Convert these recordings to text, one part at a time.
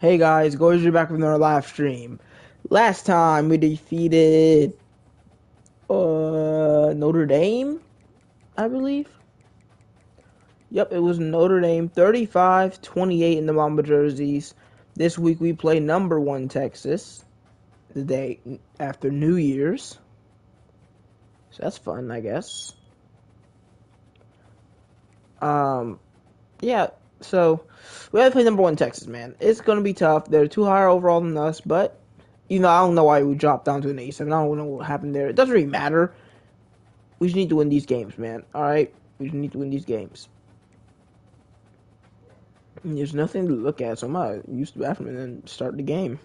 Hey guys, GoldeeJR back with another live stream. Last time we defeated Notre Dame, I believe. Yep, it was Notre Dame 35-28 in the Mamba jerseys. This week we play number 1 Texas, the day after New Year's. So that's fun, I guess. Yeah, so we have to play number 1 Texas, man. It's gonna be tough. They're too higher overall than us, but I don't know why we dropped down to an 87. I don't know what happened there. It doesn't really matter. We just need to win these games, man. Alright? We just need to win these games. And there's nothing to look at, so I'm gonna use the bathroom and then start the game.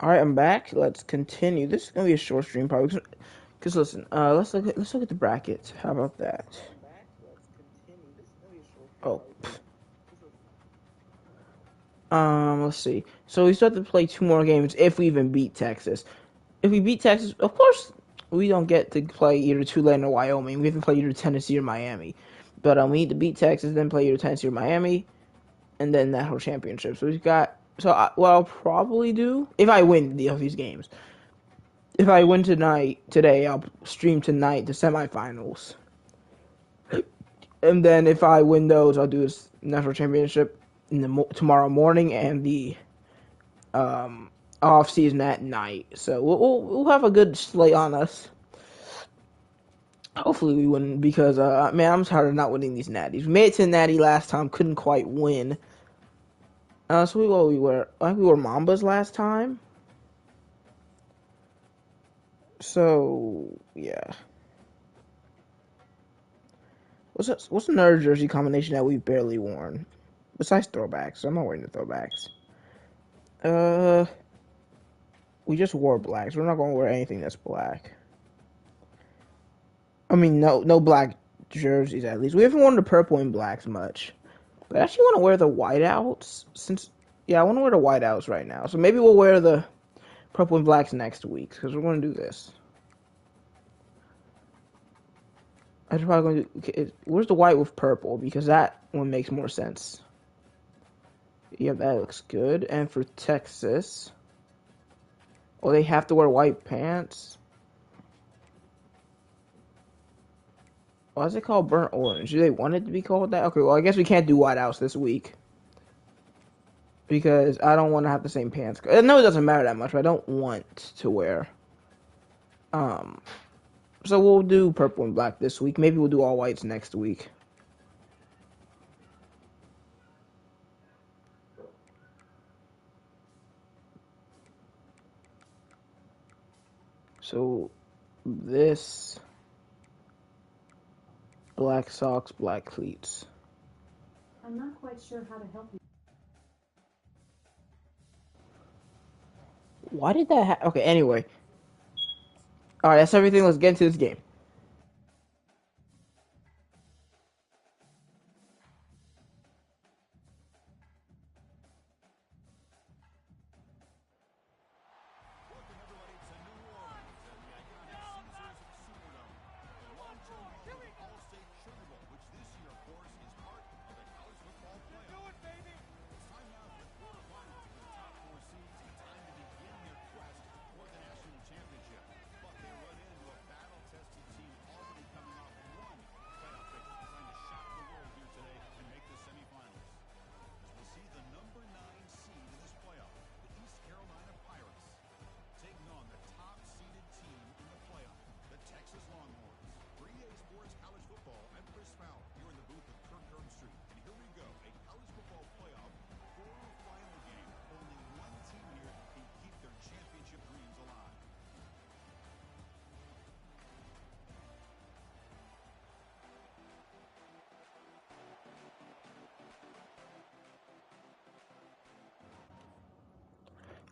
Alright, I'm back. Let's continue. This is gonna be a short stream probably. Cause listen, let's look at the brackets. How about that? Oh. Let's see. So we still have to play 2 more games if we even beat Texas. If we beat Texas, of course, we don't get to play either Tulane or Wyoming. We have to play either Tennessee or Miami. But we need to beat Texas, then play either Tennessee or Miami, and then national championship. So we've got. So what I'll probably do if I win these games. If I win today, I'll stream tonight the semifinals, and then if I win those, I'll do this national championship in the tomorrow morning and the off season at night. So we'll have a good slate on us. Hopefully we win because man, I'm tired of not winning these natties. We made it to natty last time, couldn't quite win. So we were I think we were Mambas last time. So yeah. What's another jersey combination that we've barely worn? Besides throwbacks. I'm not wearing the throwbacks. We just wore blacks. We're not gonna wear anything that's black. I mean, no black jerseys at least. We haven't worn the purple and blacks much. But I actually want to wear the whiteouts I want to wear the whiteouts right now. So maybe we'll wear the purple and blacks next week because we're going to do this. I'm probably going to do. Okay, where's the white with purple? Because that one makes more sense. Yep, that looks good. And for Texas, oh, they have to wear white pants. Why is it called burnt orange? Do they want it to be called that? Okay, well, I guess we can't do whiteouts this week. Because I don't want to have the same pants. I know it doesn't matter that much, but I don't want to wear. So we'll do purple and black this week. Maybe we'll do all whites next week. So this black socks, black cleats. I'm not quite sure how to help you. Why did that happen? Okay, anyway. Alright, that's everything. Let's get into this game.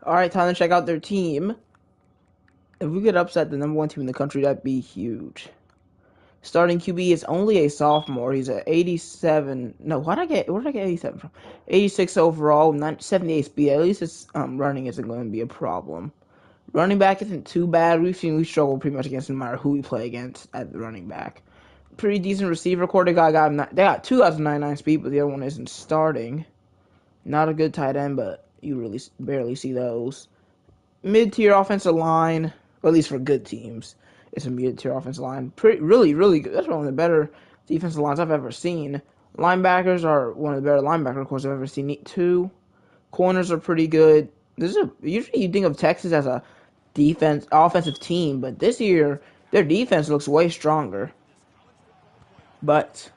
All right, time to check out their team. If we could upset the #1 team in the country, that'd be huge. Starting QB is only a sophomore. He's a 87. No, where did I get 87 from? 86 overall, 78 speed. At least his running isn't going to be a problem. Running back isn't too bad. We struggle pretty much against no matter who we play against at the running back. Pretty decent receiver core. They got 2 guys with 99 speed, but the other one isn't starting. Not a good tight end, but you really barely see those. Mid-tier offensive line, or at least for good teams. It's a mid-tier offensive line. Really good. That's one of the better defensive lines I've ever seen. Linebackers are one of the better linebacker cores I've ever seen. 2 corners are pretty good. Usually you think of Texas as a offensive team, but this year their defense looks way stronger. But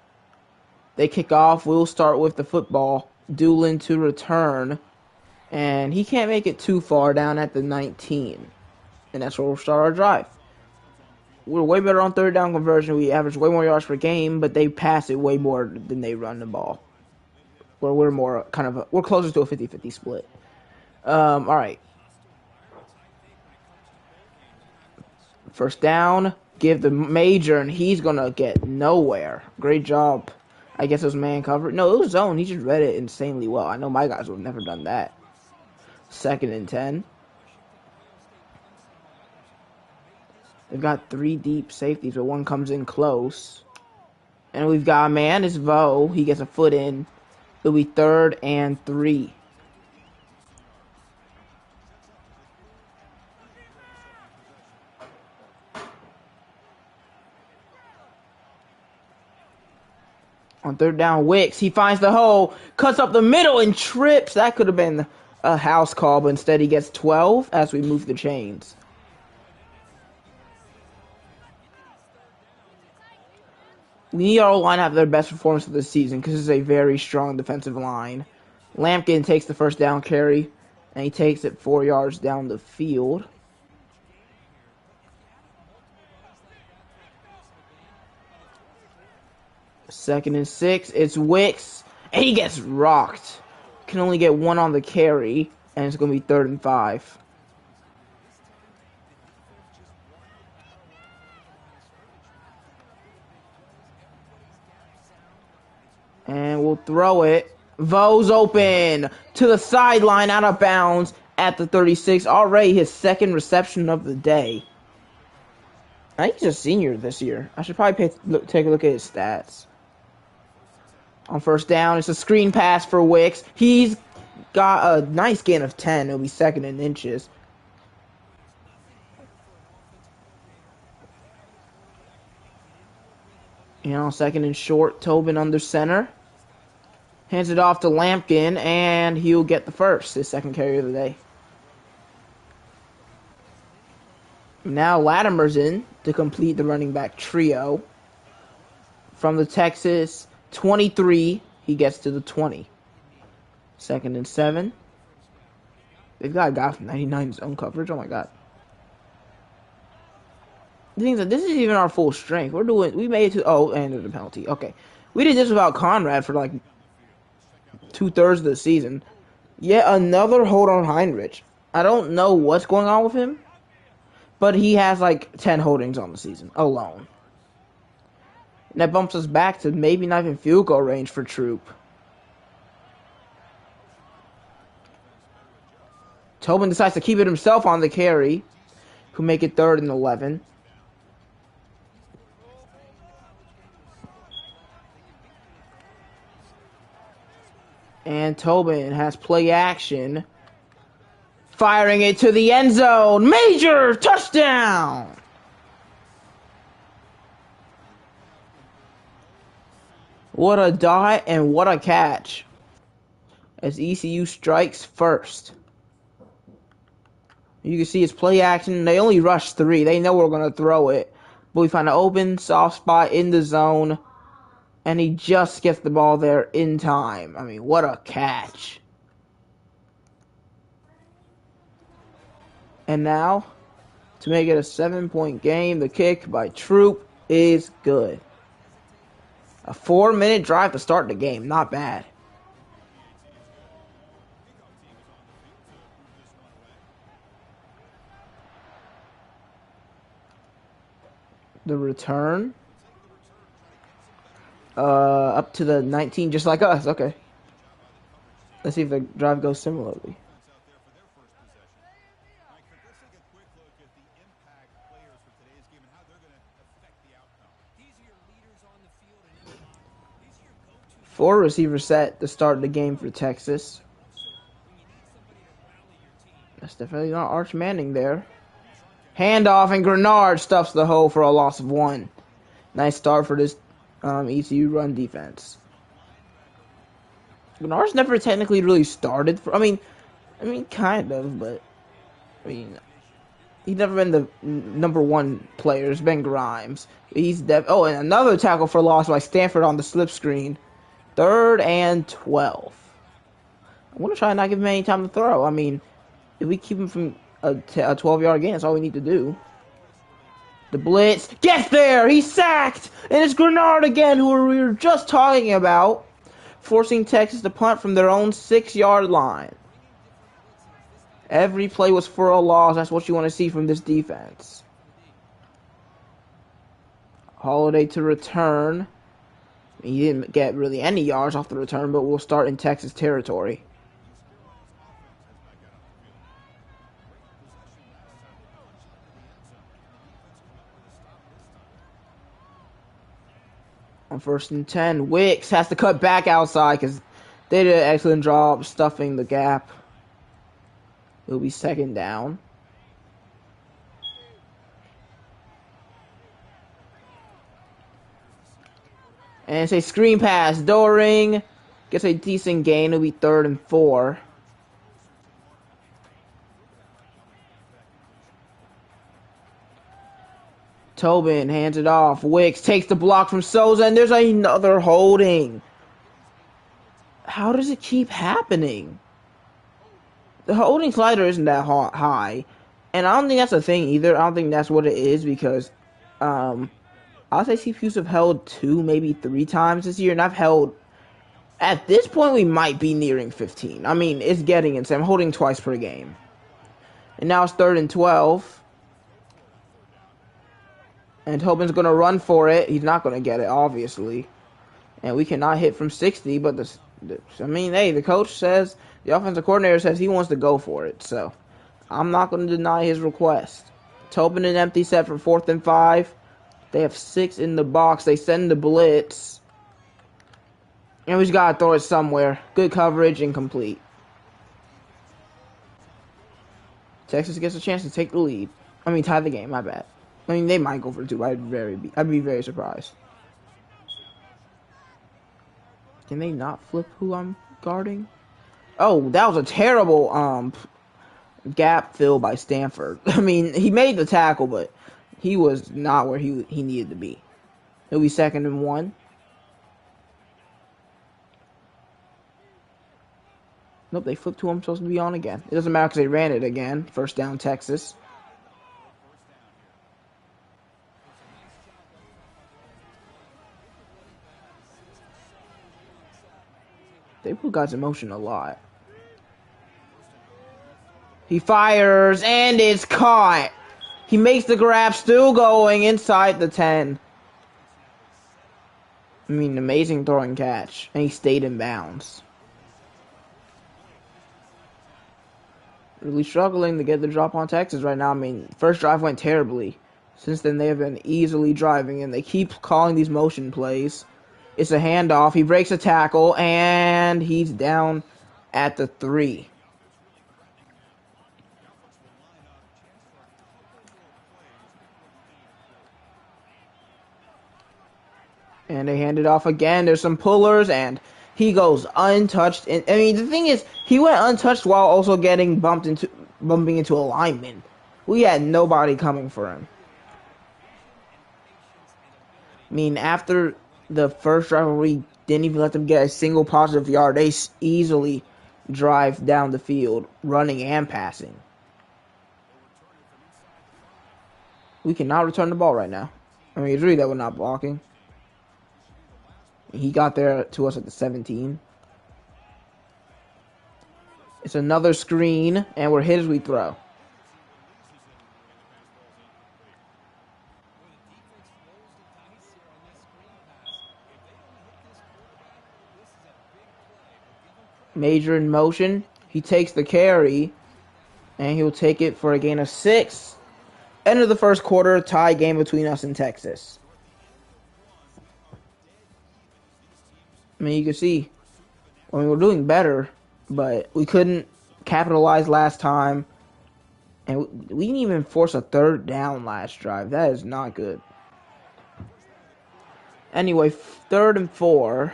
they kick off. We'll start with the football. Doolin to return, and he can't make it too far down at the 19, and that's where we'll start our drive. We're way better on third down conversion. We average way more yards per game, but they pass it way more than they run the ball. Where we're more we're closer to a 50-50 split. All right. First down, give the major, and he's gonna get nowhere. Great job. I guess it was man covered. No, it was zone. He just read it insanely well. I know my guys would have never done that. 2nd and 10. They've got 3 deep safeties, but one comes in close. And we've got a man, it's Vo. He gets a foot in. It'll be 3rd and 3. On 3rd down, Wicks, he finds the hole, cuts up the middle, and trips. That could have been a house call, but instead he gets 12 as we move the chains. We need our line to have their best performance of the season because it's a very strong defensive line. Lampkin takes the first down carry, and he takes it 4 yards down the field. Second and 6, it's Wicks, and he gets rocked. Can only get 1 on the carry, and it's going to be 3rd and 5. And we'll throw it. Vo's open to the sideline, out of bounds at the 36. Already his 2nd reception of the day. I think he's a senior this year. I should probably take a look at his stats. On first down, it's a screen pass for Wicks. He's got a nice gain of 10. It'll be 2nd in inches. And on 2nd and short, Tobin under center. Hands it off to Lampkin, and he'll get the first, his 2nd carry of the day. Now Latimer's in to complete the running back trio. From the Texas 23, he gets to the 20. 2nd and 7. They've got a guy from 99 zone coverage. Oh my god. The thing is that this isn't even our full strength. We made it to, and there's a penalty. Okay. We did this without Conrad for like 2/3 of the season. Yet another hold on Heinrich. I don't know what's going on with him, but he has like 10 holdings on the season alone. And that bumps us back to maybe not even field goal range for Troop. Tobin decides to keep it himself on the carry, who make it 3rd and 11. And Tobin has play action, firing it to the end zone. Major touchdown! What a dot and what a catch. As ECU strikes first. You can see it's play action. They only rush 3. They know we're going to throw it. But we find an open, soft spot in the zone. And he just gets the ball there in time. I mean, what a catch. And now, to make it a 7-point game, the kick by Troop is good. A 4-minute drive to start the game. Not bad. The return. Up to the 19, just like us. Okay. Let's see if the drive goes similarly. Four receiver set to start the game for Texas. That's definitely not Arch Manning there. Handoff, and Grenard stuffs the hole for a loss of 1. Nice start for this ECU run defense. Grenard's never technically really started for. I mean, kind of, but I mean, he's never been the #1 player. It's been Grimes. He's oh, and another tackle for loss by Stanford on the slip screen. 3rd and 12. I want to try and not give him any time to throw. I mean, if we keep him from a 12-yard gain, that's all we need to do. The blitz gets there. He's sacked, and it's Grenard again, who we were just talking about, forcing Texas to punt from their own 6-yard line. Every play was for a loss. That's what you want to see from this defense. Holiday to return. He didn't get really any yards off the return, but we'll start in Texas territory. On 1st and 10, Wicks has to cut back outside because they did an excellent job stuffing the gap. It'll be 2nd down. And it's a screen pass. Doring gets a decent gain. It'll be 3rd and 4. Tobin hands it off. Wicks takes the block from Souza, and there's another holding. How does it keep happening? The holding slider isn't that high, and I don't think that's a thing either. I don't think that's what it is because I'll say CPUs have held 2, maybe 3 times this year, and I've held, at this point, we might be nearing 15. I mean, it's getting insane. I'm holding twice per game. And now it's 3rd and 12. And Tobin's going to run for it. He's not going to get it, obviously. And we cannot hit from 60, but the coach says, the offensive coordinator says he wants to go for it. So I'm not going to deny his request. Tobin an empty set for 4th and 5. They have 6 in the box. They send the blitz. And we just got to throw it somewhere. Good coverage, incomplete. Texas gets a chance to take the lead. Tie the game, my bad. They might go for 2. I'd be very surprised. Can they not flip who I'm guarding? Oh, that was a terrible gap fill by Stanford. He made the tackle, but he was not where he needed to be. It'll be 2nd and 1. Nope, they flipped who I'm supposed to be on again. It doesn't matter because they ran it again. 1st down, Texas. They put guys in motion a lot. He fires, and it's caught. He makes the grab, still going inside the 10. Amazing throwing catch. And he stayed in bounds. Really struggling to get the drop on Texas right now. First drive went terribly. Since then, they have been easily driving, and they keep calling these motion plays. It's a handoff. He breaks a tackle, and he's down at the 3. And they hand it off again. There's some pullers, and he goes untouched. And the thing is, he went untouched while also getting bumping into a lineman. We had nobody coming for him. After the first drive where we didn't even let them get a single positive yard, they easily drive down the field, running and passing. We cannot return the ball right now. It's really that we're not blocking. He got there to us at the 17. It's another screen, and we're hit as we throw. Major in motion. He takes the carry, and he'll take it for a gain of 6. End of the first quarter, tie game between us and Texas. I mean, you can see, we're doing better, but we couldn't capitalize last time, and we didn't even force a third down last drive. That is not good. Anyway, 3rd and 4.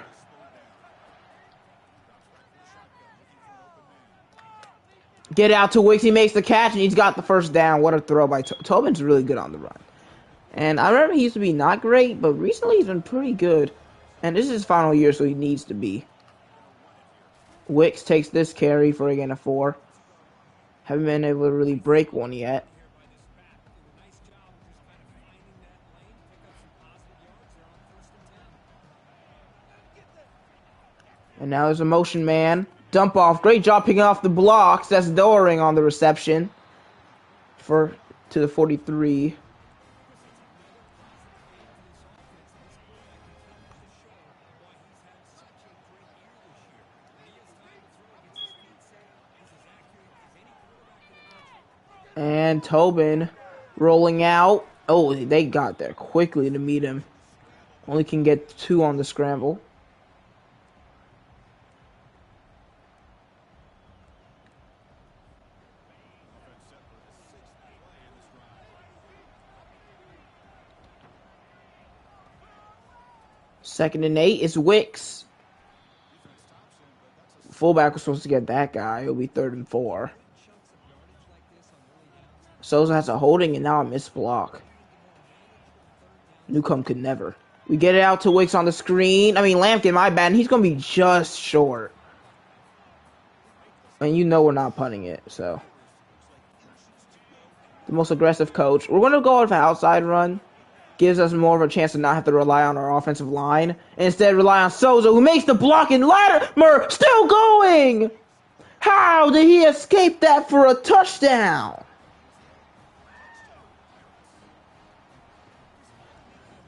Get out to Wicks. He makes the catch, and he's got the first down. What a throw by Tobin's really good on the run. And I remember he used to be not great, but recently he's been pretty good. And this is his final year, so he needs to be. Wicks takes this carry for a gain of 4. Haven't been able to really break one yet. And now there's a motion man. Dump off. Great job picking off the blocks. That's Doring on the reception. To the 43. And Tobin rolling out. Oh, they got there quickly to meet him. Only can get 2 on the scramble. Second and 8 is Wicks. Fullback was supposed to get that guy. It'll be 3rd and 4. Souza has a holding and now a missed block. Newcomb could never. We get it out to Wicks on the screen. I mean, Lampkin, my bad. And he's going to be just short. And you know we're not punting it, so. The most aggressive coach. We're going to go with an outside run. Gives us more of a chance to not have to rely on our offensive line. And instead rely on Souza, who makes the block, and Latimer still going! How did he escape that for a touchdown?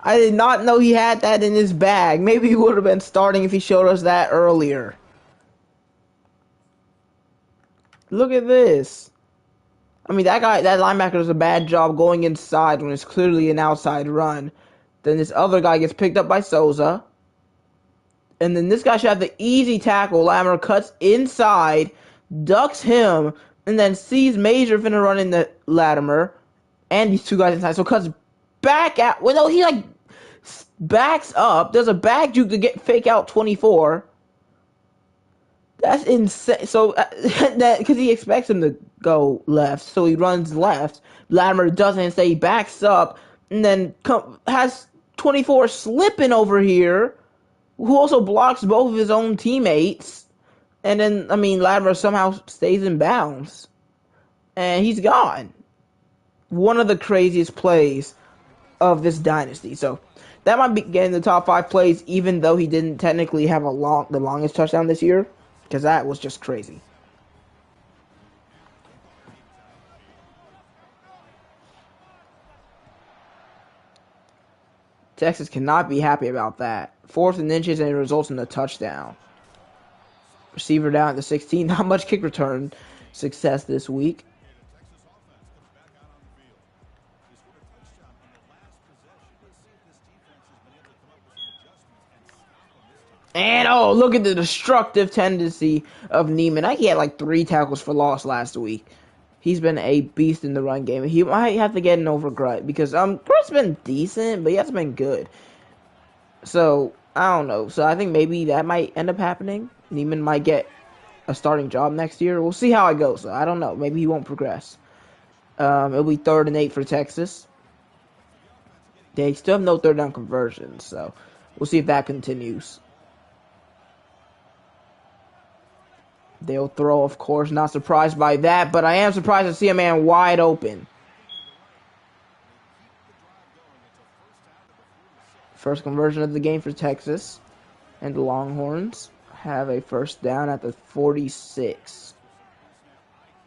I did not know he had that in his bag. Maybe he would have been starting if he showed us that earlier. Look at this. I mean, that linebacker does a bad job going inside when it's clearly an outside run. Then this other guy gets picked up by Souza. And then this guy should have the easy tackle. Latimer cuts inside, ducks him, and then sees Major finna run into Latimer. And these 2 guys inside. So cuts back out. Well, no, he like backs up. There's a back juke to get fake out 24. That's insane. So that because he expects him to go left, so he runs left. Latimer doesn't, say he backs up, and then has 24 slipping over here, who also blocks both of his own teammates. And then, I mean, Latimer somehow stays in bounds, and he's gone. One of the craziest plays of this dynasty. So that might be getting the top 5 plays, even though he didn't technically have the longest touchdown this year, because that was just crazy. Texas cannot be happy about that. 4th and inches, and it results in a touchdown. Receiver down at the 16. Not much kick return success this week. And, oh, look at the destructive tendency of Neiman. He had like 3 tackles for loss last week. He's been a beast in the run game. He might have to get an over Grutt because Grutt's been decent, but he hasn't been good. So, I don't know. So, I think maybe that might end up happening. Neiman might get a starting job next year. We'll see how it goes. So, I don't know. Maybe he won't progress. It'll be 3rd and 8 for Texas. They still have no 3rd down conversions, so we'll see if that continues. They'll throw, of course. Not surprised by that, but I am surprised to see a man wide open. First conversion of the game for Texas. And the Longhorns have a first down at the 46.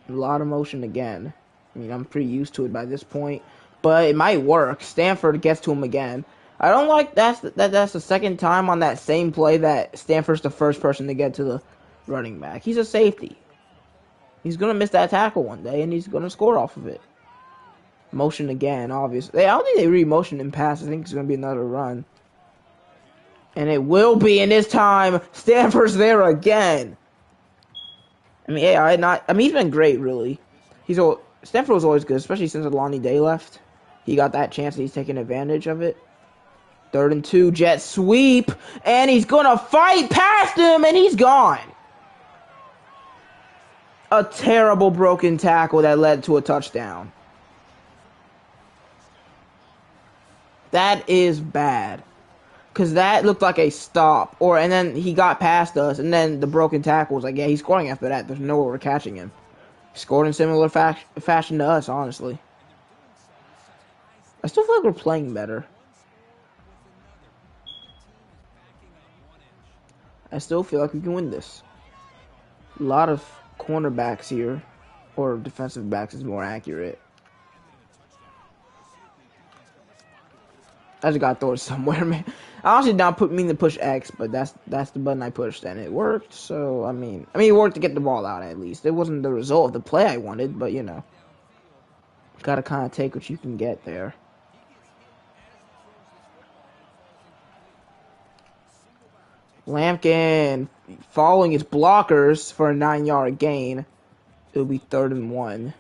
A lot of motion again. I mean, I'm pretty used to it by this point. But it might work. Stanford gets to him again. I don't like that's the second time on that same play that Stanford's the first person to get to the running back. He's a safety. He's going to miss that tackle one day, and he's going to score off of it. Motion again, obviously. I don't think they re-motioned him pass. I think it's going to be another run. And it will be, and this time, Stanford's there again. I mean, yeah, he's been great, really. Stanford was always good, especially since Alani Day left. He got that chance, and he's taking advantage of it. 3rd and 2, jet sweep, and he's gonna fight past him, and he's gone. A terrible broken tackle that led to a touchdown. That is bad. Because that looked like a stop. And then he got past us, and then the broken tackle was like, yeah, he's scoring after that. There's no way we're catching him. He scored in similar fashion to us, honestly. I still feel like we're playing better. I still feel like we can win this. A lot of cornerbacks here. Or defensive backs is more accurate. I just gotta throw it somewhere, man. I honestly not mean to push X, but that's the button I pushed, and it worked. So I mean, it worked to get the ball out at least. It wasn't the result of the play I wanted, but you know, gotta kind of take what you can get there. Lampkin following his blockers for a 9-yard gain. It'll be 3rd and 1.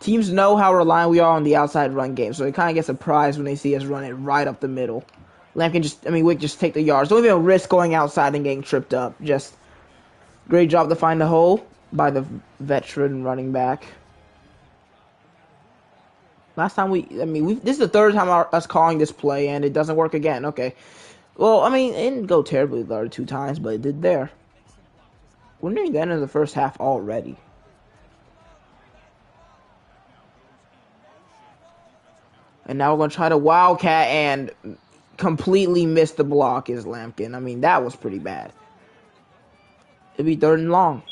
Teams know how reliant we are on the outside run game, so they kind of get surprised when they see us run it right up the middle. Wick just take the yards. Don't even risk going outside and getting tripped up. Just great job to find the hole by the veteran running back. Last time this is the 3rd time us calling this play, and it doesn't work again. Okay. Well, it didn't go terribly the other 2 times, but it did there. We're nearing the end of the first half already. And now we're going to try to wildcat and completely miss the block is Lampkin. That was pretty bad. It'll be 3rd and long.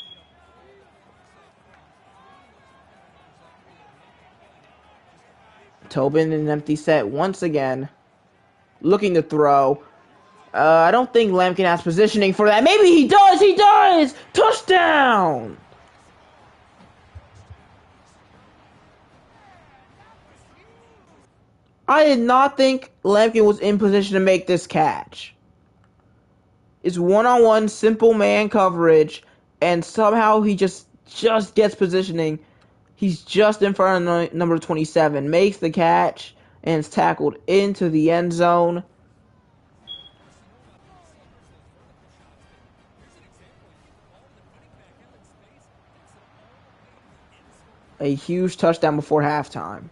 Tobin in an empty set once again. Looking to throw. I don't think Lampkin has positioning for that. Maybe he does! He does! Touchdown! I did not think Lampkin was in position to make this catch. It's one-on-one, simple man coverage, and somehow he just gets positioning. He's just in front of number 27, makes the catch, and is tackled into the end zone. A huge touchdown before halftime.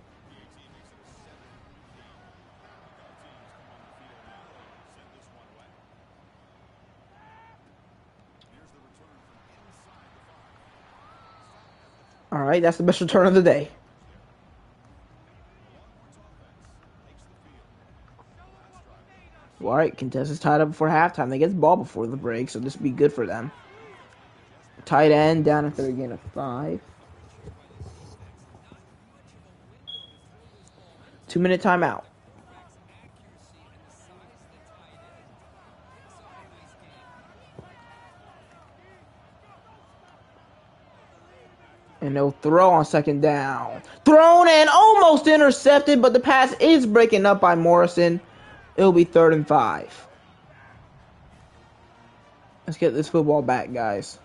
Alright, that's the best return of the day. Alright, contest is tied up before halftime. They get the ball before the break, so this would be good for them. Tight end down at 3rd gain of 5. 2-minute timeout. And they'll throw on 2nd down. Thrown and almost intercepted, but the pass is breaking up by Morrison. It'll be 3rd and 5. Let's get this football back, guys.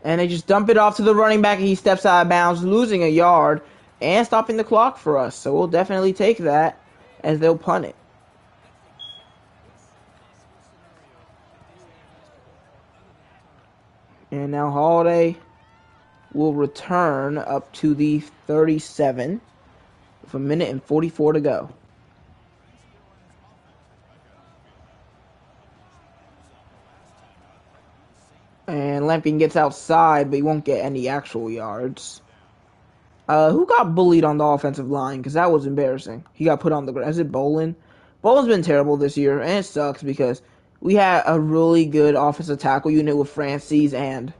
And they just dump it off to the running back, and he steps out of bounds, losing a yard and stopping the clock for us. So we'll definitely take that as they'll punt it. And now Holiday will return up to the 37 with 1 minute and 44 to go. And Lampkin gets outside, but he won't get any actual yards. Who got bullied on the offensive line? Because that was embarrassing. He got put on the ground. Is it Bolin? Bolin's been terrible this year, and it sucks because we had a really good offensive tackle unit with Francis and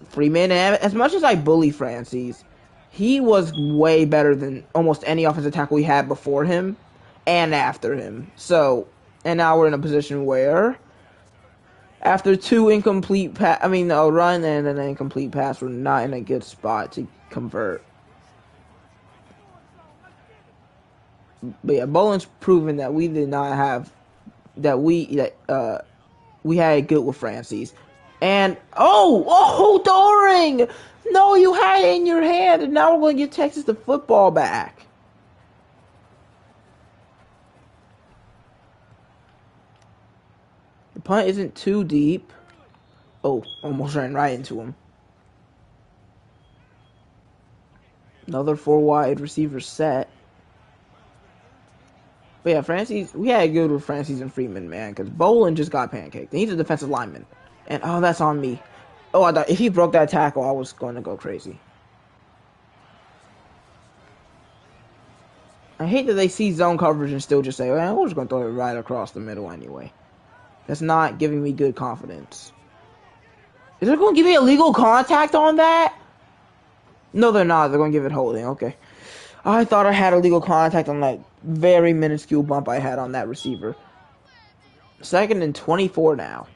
Freeman. And as much as I bully Francis, he was way better than almost any offensive tackle we had before him. and after him. So, and now we're in a position where after two incomplete a run and an incomplete pass, we're not in a good spot to convert. But yeah, Bolin's proven that we did not have we had it good with Francis. And Doring! No, you had it in your hand, and now we're going to give Texas the football back. The punt isn't too deep. Oh, almost ran right into him. Another 4 wide receiver set. But yeah, Francis, we had it good with Francis and Freeman, man, because Bolin just got pancaked. And he's a defensive lineman. And that's on me. Oh, I thought if he broke that tackle, I was going to go crazy. I hate that they see zone coverage and still just say, well, we're just going to throw it right across the middle anyway. That's not giving me good confidence. Is they going to give me illegal contact on that? No, they're not. They're going to give it holding. Okay. I thought I had illegal contact on that very minuscule bump I had on that receiver. 2nd and 24 now.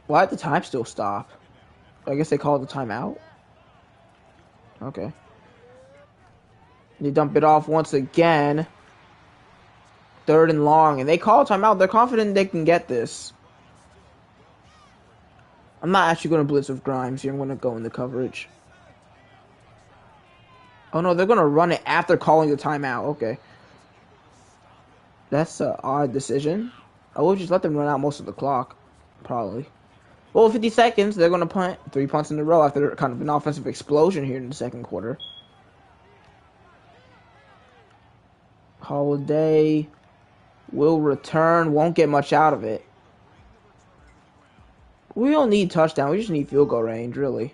Why did the time still stop? I guess they called the timeout. Okay. They dump it off once again. 3rd and long. And they call timeout. They're confident they can get this. I'm not actually going to blitz with Grimes here. I'm going to go into coverage. Oh, no. They're going to run it after calling the timeout. Okay. That's an odd decision. I would just let them run out most of the clock. Probably. Well, 50 seconds. They're going to punt. 3 punts in a row after kind of an offensive explosion here in the 2nd quarter. Holiday will return. Won't get much out of it. We don't need touchdown. We just need field goal range, really.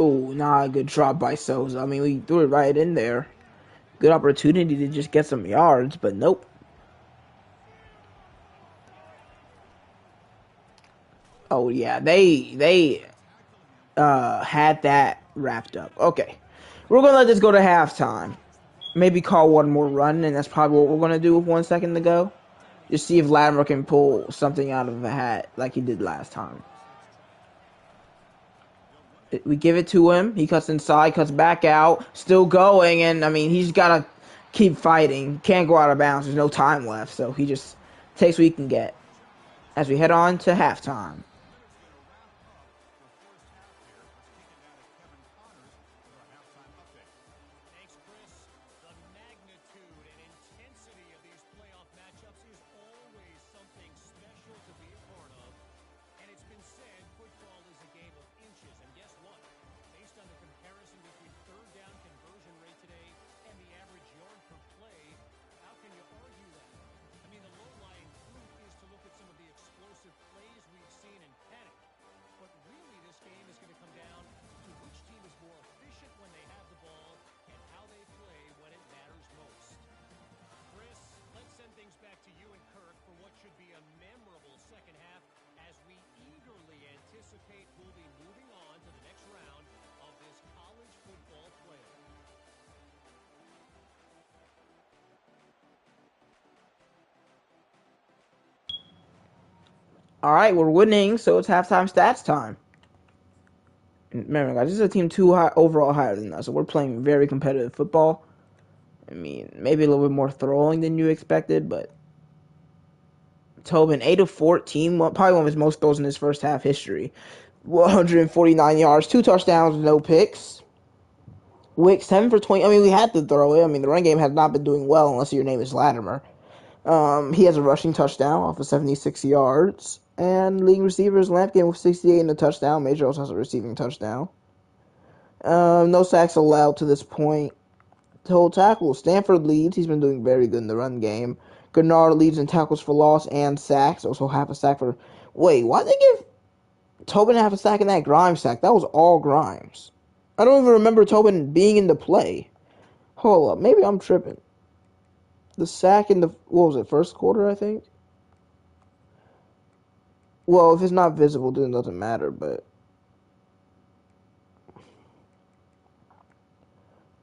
Oh, not a good drop by Souza. I mean, we threw it right in there. Good opportunity to just get some yards, but nope. Oh, yeah. They had that wrapped up. Okay. We're going to let this go to halftime. Maybe call one more run, and that's probably what we're going to do with 1 second to go. Just see if Latimer can pull something out of the hat like he did last time. We give it to him. He cuts inside, cuts back out, still going, and I mean, he's got to keep fighting. Can't go out of bounds. There's no time left, so he just takes what he can get. As we head on to halftime. All right, we're winning, so it's halftime stats time. Remember, guys, this is a team overall higher than us, so we're playing very competitive football. I mean, maybe a little bit more throwing than you expected, but Tobin, 8 of 14, probably one of his most throws in his first half history. 149 yards, 2 touchdowns, no picks. Wick, 7 for 20. I mean, we had to throw it. I mean, the run game has not been doing well unless your name is Latimer. He has a rushing touchdown off of 76 yards. And leading receivers, Lampkin with 68 and a touchdown. Major also has a receiving touchdown. No sacks allowed to this point. Total tackles, Stanford leads. He's been doing very good in the run game. Gennard leads in tackles for loss and sacks. Also half a sack for... Wait, why'd they give Tobin half a sack in that Grimes sack? That was all Grimes. I don't even remember Tobin being in the play. Hold up, maybe I'm tripping. The sack in the... What was it, first quarter, I think? Well, if it's not visible, then it doesn't matter, but...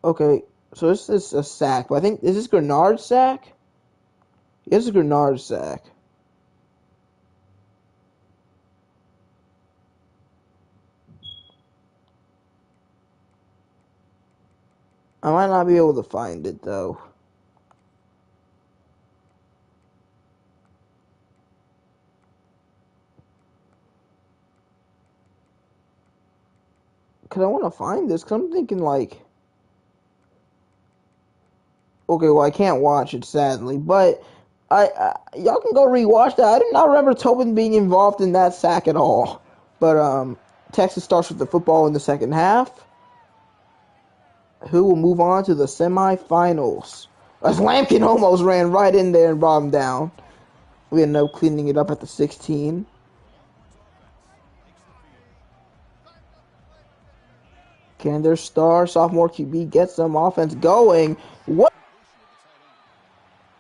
Okay, so this is a sack, but I think, is this Grenard's sack? Yes, it's Grenard's sack. I might not be able to find it, though. Because I want to find this, because I'm thinking, like... Okay, well, I can't watch it, sadly, but... y'all can go rewatch that. I do not remember Tobin being involved in that sack at all. But, Texas starts with the football in the second half. Who will move on to the semifinals? As Lampkin almost ran right in there and brought him down. We ended up cleaning it up at the 16. Can their star sophomore QB get some offense going? What?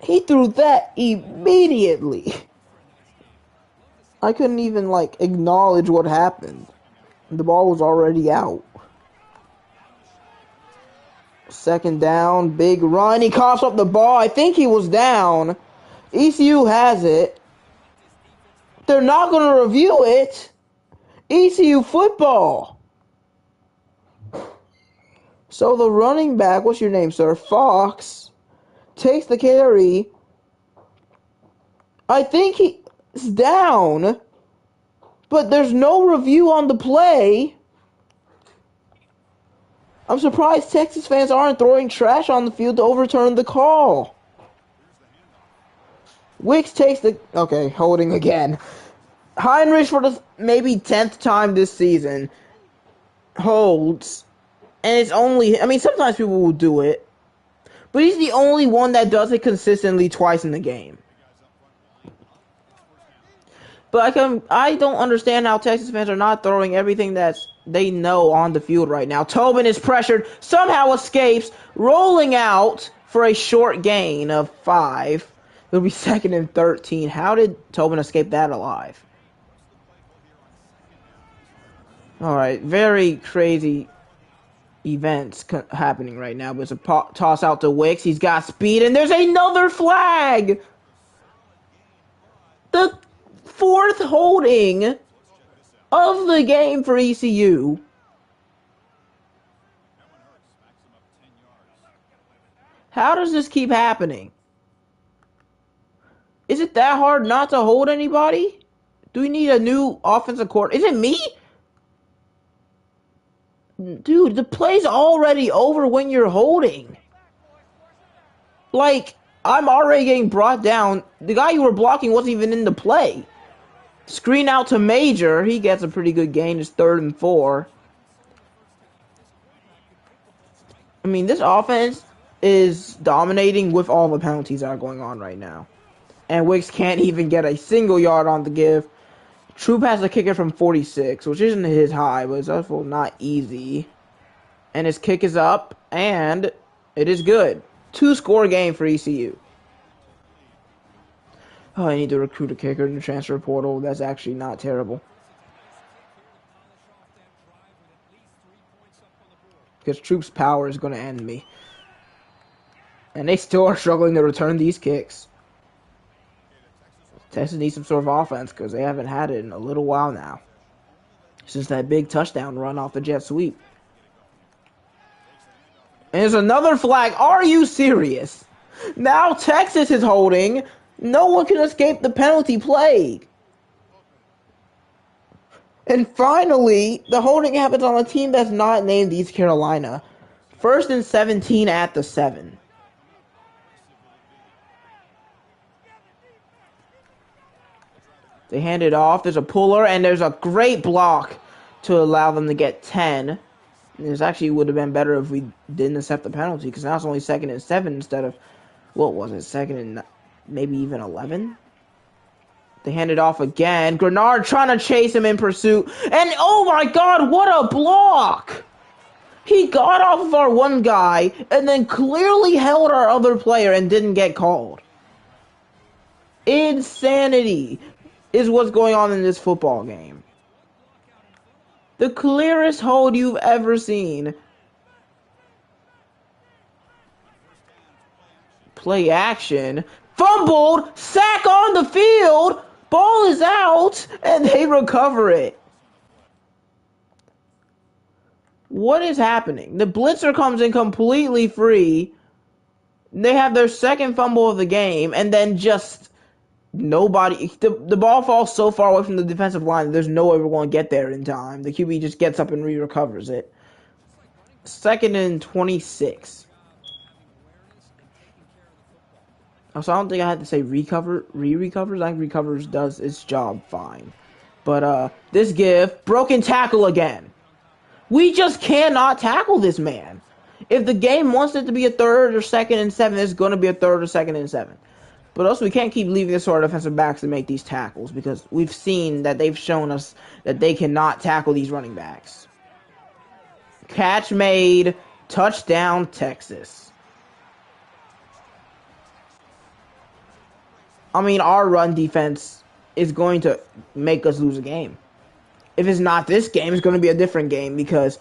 He threw that immediately. I couldn't even, like, acknowledge what happened. The ball was already out. Second down, big run. He coughs up the ball. I think he was down. ECU has it. They're not going to review it. ECU football. So the running back, what's your name, sir? Fox takes the carry. I think he's down, but there's no review on the play. I'm surprised Texas fans aren't throwing trash on the field to overturn the call. Wicks takes the... Okay, holding again. Heinrich, for the maybe 10th time this season, holds. And it's only... I mean, sometimes people will do it. But he's the only one that does it consistently twice in the game. But I don't understand how Texas fans are not throwing everything that they know on the field right now. Tobin is pressured, somehow escapes, rolling out for a short gain of 5. It'll be 2nd and 13. How did Tobin escape that alive? Alright, very crazy events happening right now. But it's a toss out to Wicks. He's got speed, and there's another flag! The 4th holding of the game for ECU. How does this keep happening? Is it that hard not to hold anybody? Do we need a new offensive coordinator? Is it me? Dude, the play's already over when you're holding. Like, I'm already getting brought down. The guy you were blocking wasn't even in the play. Screen out to Major. He gets a pretty good gain. It's 3rd and 4. I mean, this offense is dominating with all the penalties that are going on right now. And Wicks can't even get a single yard on the give. Troop has a kicker from 46, which isn't his high, but it's also not easy. And his kick is up, and it is good. 2-score game for ECU. Oh, I need to recruit a kicker in the transfer portal. That's actually not terrible. Because Troop's power is going to end me. And they still are struggling to return these kicks. Texas needs some sort of offense because they haven't had it in a little while now. Since that big touchdown run off the jet sweep. And there's another flag. Are you serious? Now Texas is holding. No one can escape the penalty plague. And finally, the holding happens on a team that's not named East Carolina. 1st and 17 at the 7. They hand it off. There's a puller, and there's a great block to allow them to get 10. This actually would have been better if we didn't accept the penalty, because now it's only 2nd and 7 instead of, what was it, 2nd and maybe even 11? They hand it off again. Grenard trying to chase him in pursuit. And oh my god, what a block! He got off of our one guy and then clearly held our other player and didn't get called. Insanity is what's going on in this football game. The clearest hold you've ever seen. Play action. Fumbled. Sack on the field. Ball is out. And they recover it. What is happening? The blitzer comes in completely free. They have their second fumble of the game. And then just nobody. The ball falls so far away from the defensive line. There's no way we're going to get there in time. The QB just gets up and re-recovers it. 2nd and 26. So I don't think I had to say re-recovers. I think recovers does its job fine. But this give, broken tackle again. We just cannot tackle this man. If the game wants it to be a 3rd or 2nd and 7, it's going to be a 3rd or 2nd and 7. But also we can't keep leaving this to our defensive backs to make these tackles because we've seen that they've shown us that they cannot tackle these running backs. Catch made, touchdown Texas. I mean, our run defense is going to make us lose a game. If it's not this game, it's going to be a different game because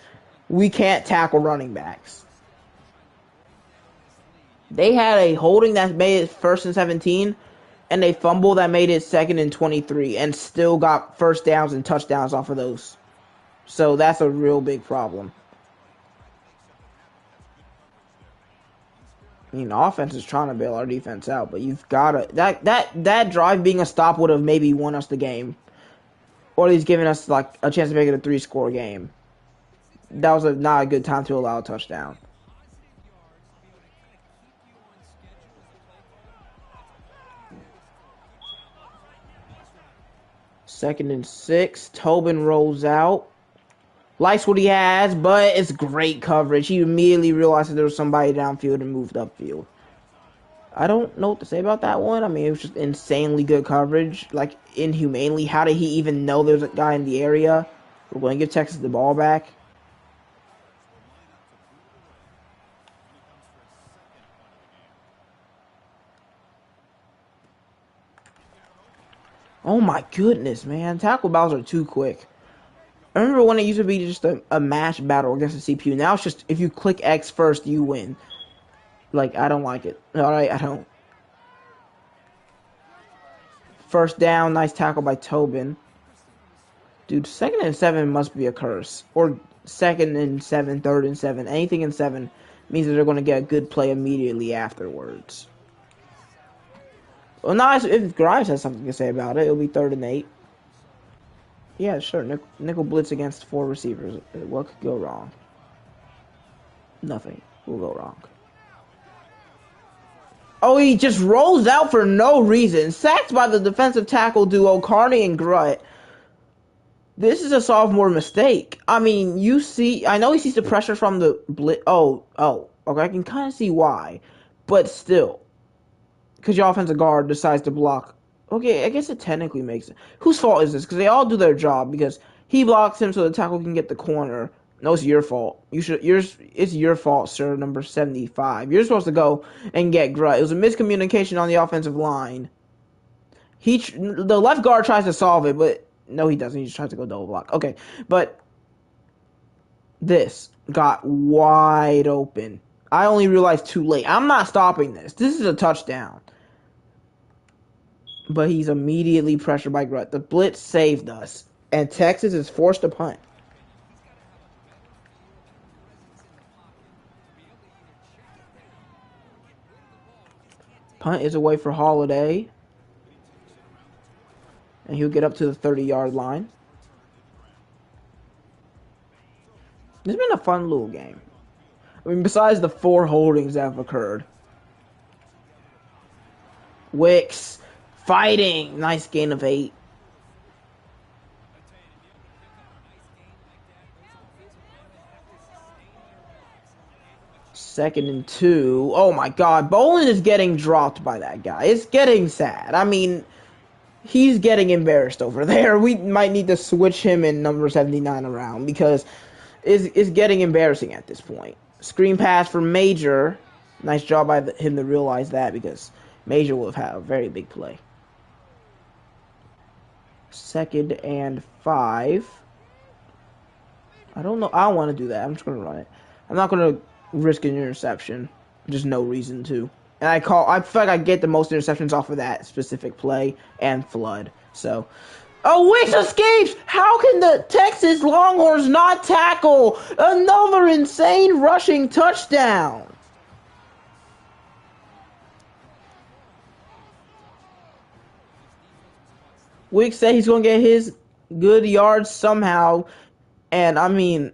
we can't tackle running backs. They had a holding that made it 1st and 17 and a fumble that made it 2nd and 23 and still got first downs and touchdowns off of those. So that's a real big problem. I mean, the offense is trying to bail our defense out, but you've got to... That drive being a stop would have maybe won us the game. Or at least given us, like, a chance to make it a 3-score game. That was not a good time to allow a touchdown. Second and 6. Tobin rolls out. Likes what he has, but it's great coverage. He immediately realized that there was somebody downfield and moved upfield. I don't know what to say about that one. I mean, it was just insanely good coverage. Like, inhumanely. How did he even know there's a guy in the area? We're going to give Texas the ball back. Oh my goodness, man. Tackle battles are too quick. I remember when it used to be just a match battle against the CPU. Now it's just, if you click X first, you win. Like, I don't like it. Alright, I don't. First down, nice tackle by Tobin. Dude, 2nd and 7 must be a curse. Or 2nd and 7, 3rd and 7. Anything in 7 means that they're going to get a good play immediately afterwards. Well, now if Grimes has something to say about it, it'll be 3rd and 8. Yeah, sure. Nickel blitz against 4 receivers. What could go wrong? Nothing will go wrong. Oh, he just rolls out for no reason. Sacked by the defensive tackle duo, Carney and Grutt. This is a sophomore mistake. I mean, you see... I know he sees the pressure from the blitz. Oh. Okay, I can kind of see why. But still. Because your offensive guard decides to block... Okay, I guess it technically makes it. Whose fault is this? Because they all do their job. Because he blocks him so the tackle can get the corner. No, it's your fault. It's your fault, sir. Number 75. You're supposed to go and get Grutt. It was a miscommunication on the offensive line. The left guard tries to solve it, but no, he doesn't. He just tries to go double block. Okay, but this got wide open. I only realized too late. I'm not stopping this. This is a touchdown. But he's immediately pressured by Grutt. The blitz saved us. And Texas is forced to punt. Punt is away for Holiday. And he'll get up to the 30-yard line. It's been a fun little game. I mean, besides the 4 holdings that have occurred. Wicks fighting. Nice gain of 8. Second and 2. Oh my god. Bolin is getting dropped by that guy. It's getting sad. I mean, he's getting embarrassed over there. We might need to switch him and number 79 around because it's getting embarrassing at this point. Screen pass for Major. Nice job by him to realize that because Major will have had a very big play. 2nd and 5. I don't know. I don't want to do that. I'm just going to run it. I'm not going to risk an interception. Just no reason to. And I feel like I get the most interceptions off of that specific play and flood. So, oh, Wicks escapes! How can the Texas Longhorns not tackle another insane rushing touchdown? Wicks said he's going to get his good yards somehow. And, I mean,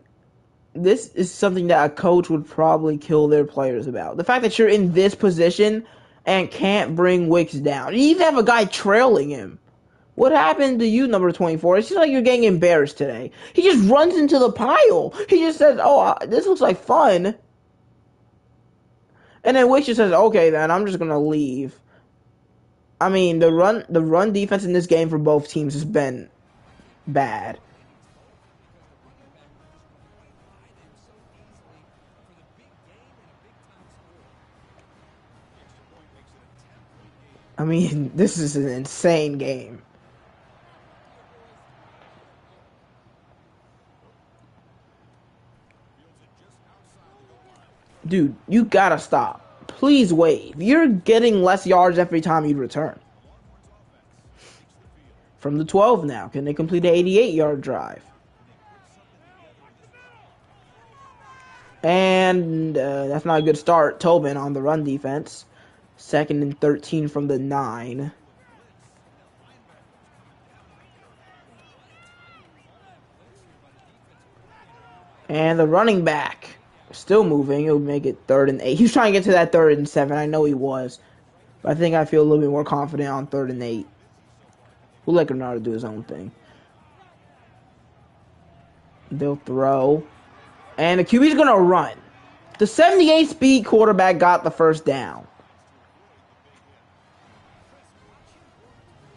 this is something that a coach would probably kill their players about. The fact that you're in this position and can't bring Wicks down. You even have a guy trailing him. What happened to you, number 24? It seems like you're getting embarrassed today. He just runs into the pile. He just says, oh, this looks like fun. And then Wicks just says, okay, then I'm just going to leave. I mean, the run defense in this game for both teams has been bad. I mean, this is an insane game. Dude, you gotta stop. Please wave. You're getting less yards every time you return. From the 12 now. Can they complete an 88-yard drive? And that's not a good start. Tobin on the run defense. 2nd and 13 from the 9. And the running back still moving. It'll make it 3rd and 8. He was trying to get to that 3rd and 7. I know he was. But I think I feel a little bit more confident on 3rd and 8. We'll let Grenard do his own thing. They'll throw. And the QB's going to run. The 78 speed quarterback got the first down.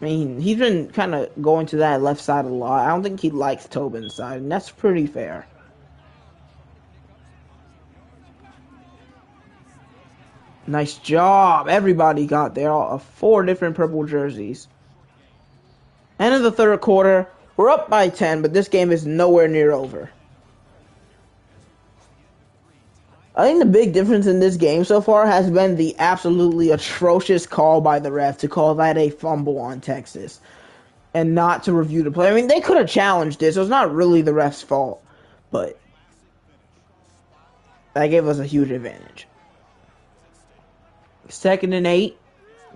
I mean, he's been kind of going to that left side a lot. I don't think he likes Tobin's side, and that's pretty fair. Nice job. Everybody got there. All 4 different purple jerseys. End of the 3rd quarter. We're up by 10, but this game is nowhere near over. I think the big difference in this game so far has been the absolutely atrocious call by the ref to call that a fumble on Texas and not to review the play. I mean, they could have challenged it, so it's not really the ref's fault, but that gave us a huge advantage. 2nd and 8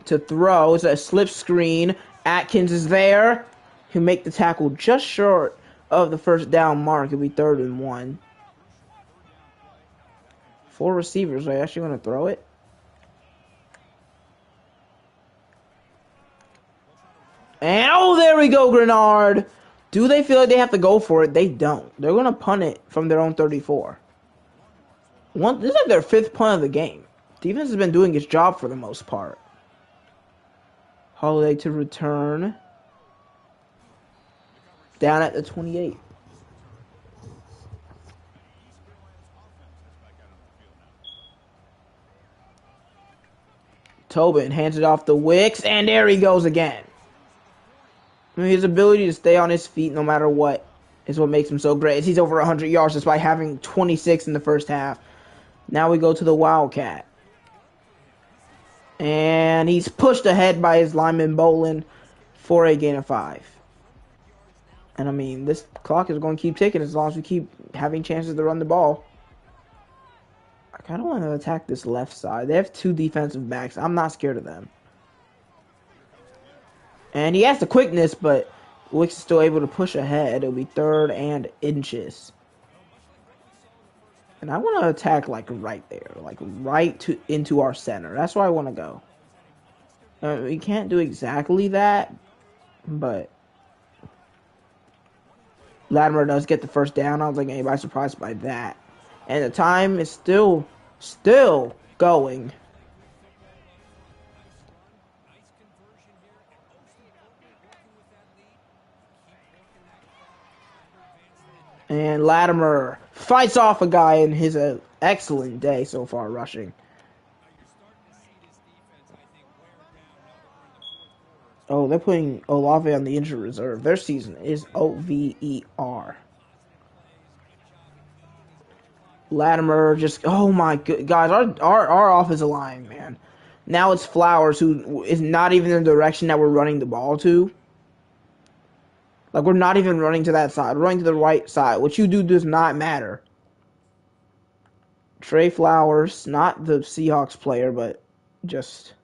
to throw. It's a slip screen. Atkins is there. He'll make the tackle just short of the first down mark. It'll be 3rd and 1. 4 receivers. Are you actually going to throw it? And, oh, there we go, Grenard. Do they feel like they have to go for it? They don't. They're going to punt it from their own 34. This is like their 5th punt of the game. Defense has been doing its job for the most part. Holiday to return. Down at the 28. Tobin hands it off to Wicks, and there he goes again. I mean, his ability to stay on his feet no matter what is what makes him so great. He's over 100 yards despite having 26 in the first half. Now we go to the Wildcat. And he's pushed ahead by his lineman Bolin for a gain of 5. And I mean, this clock is going to keep ticking as long as we keep having chances to run the ball. I kind of want to attack this left side. They have 2 defensive backs. I'm not scared of them. And he has the quickness, but Wicks is still able to push ahead. It'll be 3rd and inches. And I want to attack, like, right there. Like, into our center. That's where I want to go. We can't do exactly that, but Latimer does get the first down. I don't think anybody's surprised by that. And the time is still going. And Latimer fights off a guy in his excellent day so far rushing. Oh, they're putting Olave on the injured reserve. Their season is over. Latimer just, oh my god, guys, our offensive line, man. Now it's Flowers, who is not even in the direction that we're running the ball to. Like, we're not even running to that side. We're running to the right side. What you do does not matter. Trey Flowers, not the Seahawks player, but just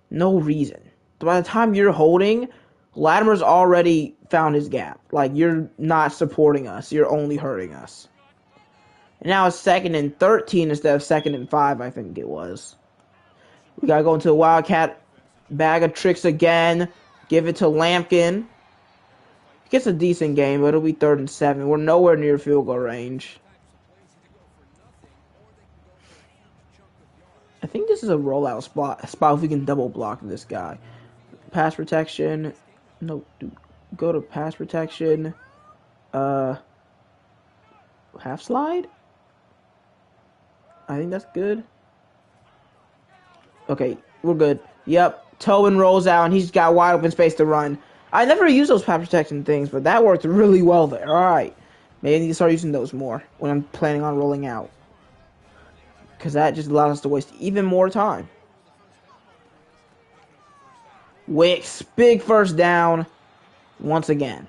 no reason. By the time you're holding, Latimer's already found his gap. Like, you're not supporting us. You're only hurting us. And now it's 2nd and 13 instead of 2nd and 5, I think it was. We got to go into a Wildcat bag of tricks again. Give it to Lampkin. He gets a decent game, but it'll be 3rd and 7. We're nowhere near field goal range. I think this is a rollout spot if we can double block this guy. Pass protection. No, go to pass protection. Half slide? I think that's good. Okay, we're good. Yep, Tobin rolls out, and he's got wide open space to run. I never use those pass protection things, but that worked really well there. All right. Maybe I need to start using those more when I'm planning on rolling out. Because that just allows us to waste even more time. Wicks, big first down once again.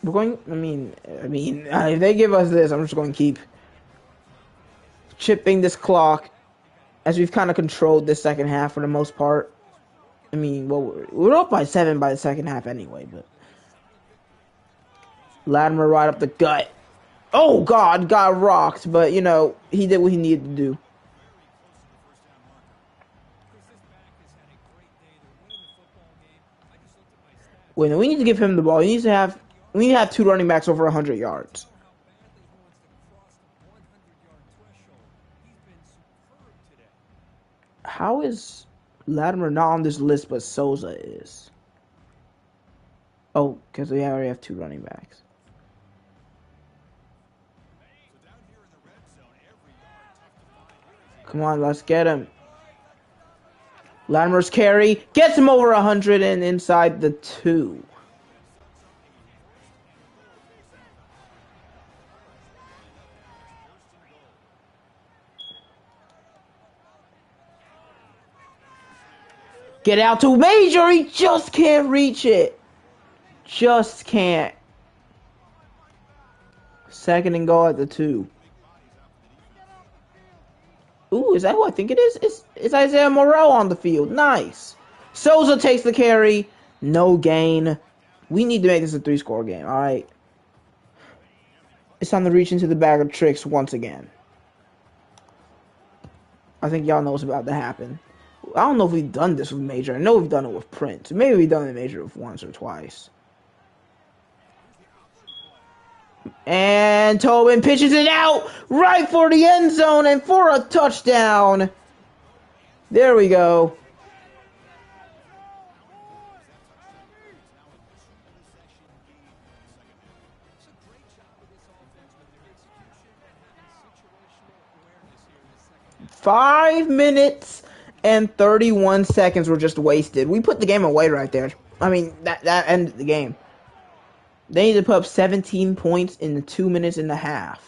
We're going, I mean, if they give us this, I'm just going to keep chipping this clock as we've kind of controlled this second half for the most part. I mean, well, we're up by 7 by the second half anyway, but Latimer right up the gut. Oh, God, got rocked, but, you know, he did what he needed to do. Wait, no, we need to give him the ball. We need to have 2 running backs over 100 yards. How is Latimer not on this list, but Souza is? Oh, because we already have 2 running backs. Come on, let's get him. Latimer's carry gets him over 100 and inside the 2. Get out to Major. He just can't reach it. Just can't. 2nd and goal at the 2. Ooh, is that who I think it is? It's Isaiah Morrell on the field. Nice. Souza takes the carry. No gain. We need to make this a 3-score game, all right? It's time to reach into the bag of tricks once again. I think y'all know what's about to happen. I don't know if we've done this with Major. I know we've done it with Prince. Maybe we've done it with Major once or twice. And Tobin pitches it out right for the end zone and for a touchdown. There we go. Five minutes and 31 seconds were just wasted. We put the game away right there. I mean, that ended the game. They need to put up 17 points in the 2 minutes and a half.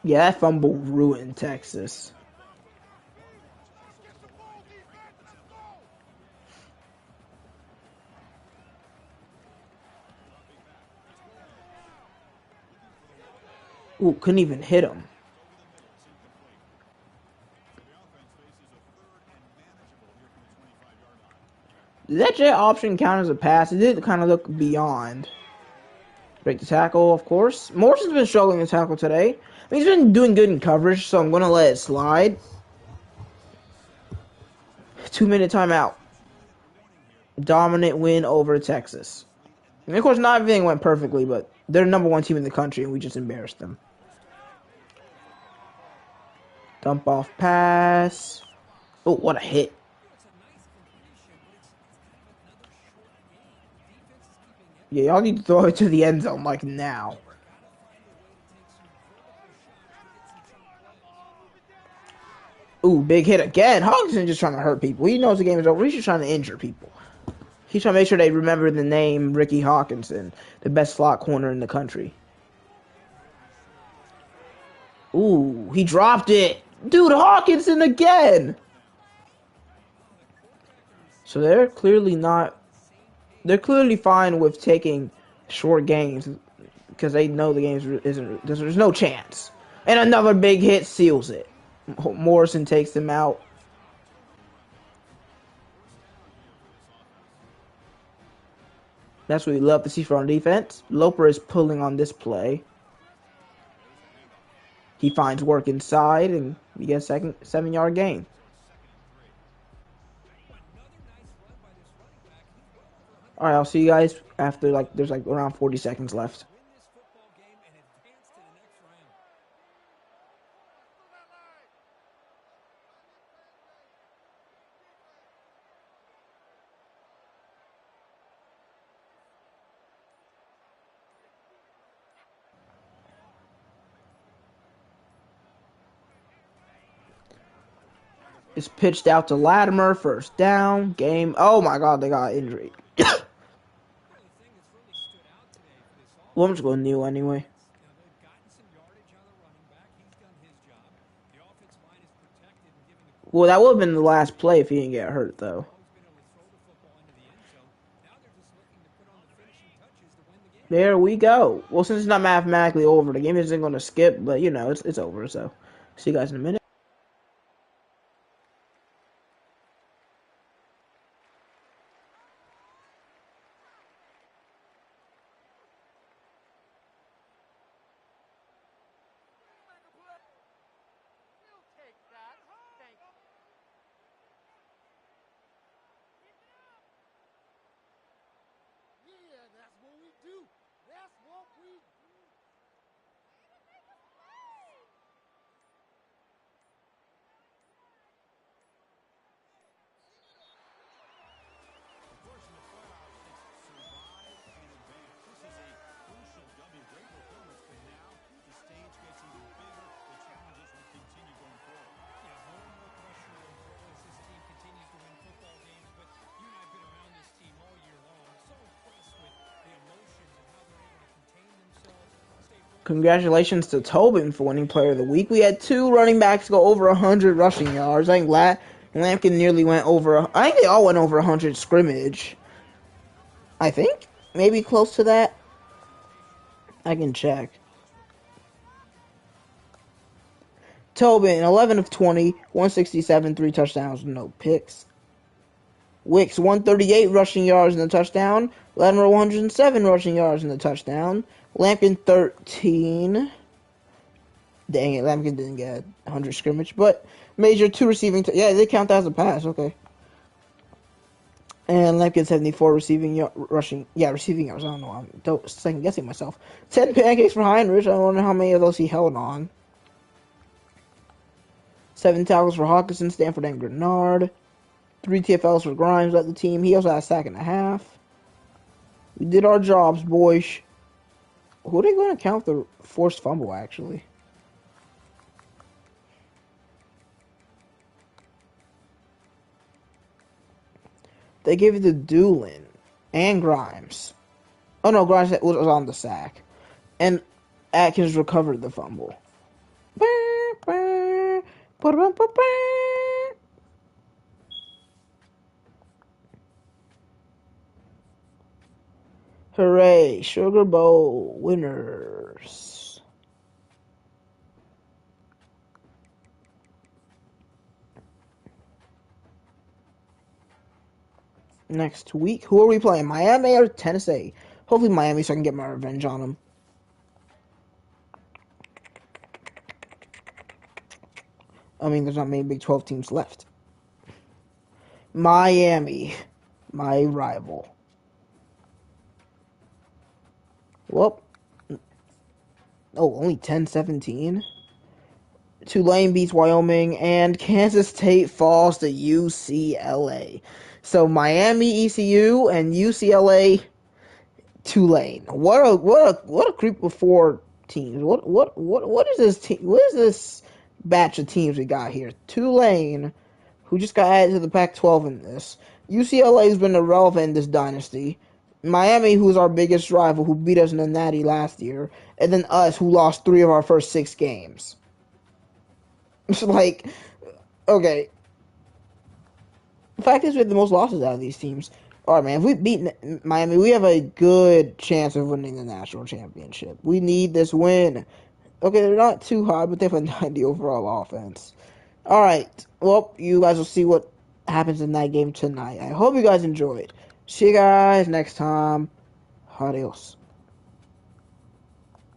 Yeah, that fumble ruined Texas. Ooh, couldn't even hit him. Did that jet option count as a pass? It did kind of look beyond. Break the tackle, of course. Morrison's been struggling to tackle today. I mean, he's been doing good in coverage, so I'm going to let it slide. 2-minute timeout. Dominant win over Texas. And of course, not everything went perfectly, but they're the #1 team in the country, and we just embarrassed them. Dump off pass. Oh, what a hit. Yeah, y'all need to throw it to the end zone, like, now. Ooh, big hit again. Hawkinson just trying to hurt people. He knows the game is over. He's just trying to injure people. He's trying to make sure they remember the name Ricky Hawkinson, the best slot corner in the country. Ooh, he dropped it. Dude, Hawkinson again. So they're clearly fine with taking short games because they know the game there's no chance. And another big hit seals it. Morrison takes him out. That's what we love to see from defense. Loper is pulling on this play. He finds work inside, and we get a second 7-yard gain. All right, I'll see you guys after there's around 40 seconds left. It's pitched out to Latimer. First down. Game. Oh, my God. They got injured. Well, I'm just going new anyway. Well, that would have been the last play if he didn't get hurt, though. There we go. Well, since it's not mathematically over, the game isn't going to skip, but, you know, it's over, so see you guys in a minute. Congratulations to Tobin for winning Player of the Week. We had 2 running backs go over 100 rushing yards. I think Lampkin nearly went over. I think they all went over 100 scrimmage. I think maybe close to that. I can check. Tobin 11 of 20, 167, 3 touchdowns, no picks. Wicks 138 rushing yards and a touchdown. Latimer 107 rushing yards and a touchdown. Lampkin 13. Dang it, Lampkin didn't get 100 scrimmage, but Major 2 receiving. Yeah, they count that as a pass. Okay. And Lampkin 74 receiving yards. I don't know. I'm second guessing myself. 10 pancakes for Heinrich. I don't know how many of those he held on. 7 tackles for Hawkinson, Stanford, and Grenard. 3 TFLs for Grimes at the team. He also had a sack and a half. We did our jobs, boys. Who are they going to count the forced fumble, actually? They gave it to Doolin and Grimes. Oh, no, Grimes was on the sack. And Atkins recovered the fumble. Hooray, Sugar Bowl winners. Next week, who are we playing? Miami or Tennessee? Hopefully Miami so I can get my revenge on them. I mean, there's not many Big 12 teams left. Miami, my rival. Well, only 10-17. Tulane beats Wyoming, and Kansas State falls to UCLA. So Miami, ECU, and UCLA, Tulane. What a group of 4 teams. What is this team? What is this batch of teams we got here. Tulane, who just got added to the Pac-12 in this. UCLA has been irrelevant in this dynasty. Miami, who's our biggest rival, who beat us in the Natty last year, and then us, who lost 3 of our first 6 games. It's like, okay. The fact is, we have the most losses out of these teams. All right, man. If we beat Miami, we have a good chance of winning the national championship. We need this win. Okay, they're not too high, but they have a 90 overall offense. All right. Well, you guys will see what happens in that game tonight. I hope you guys enjoyed. See you guys next time. Adios.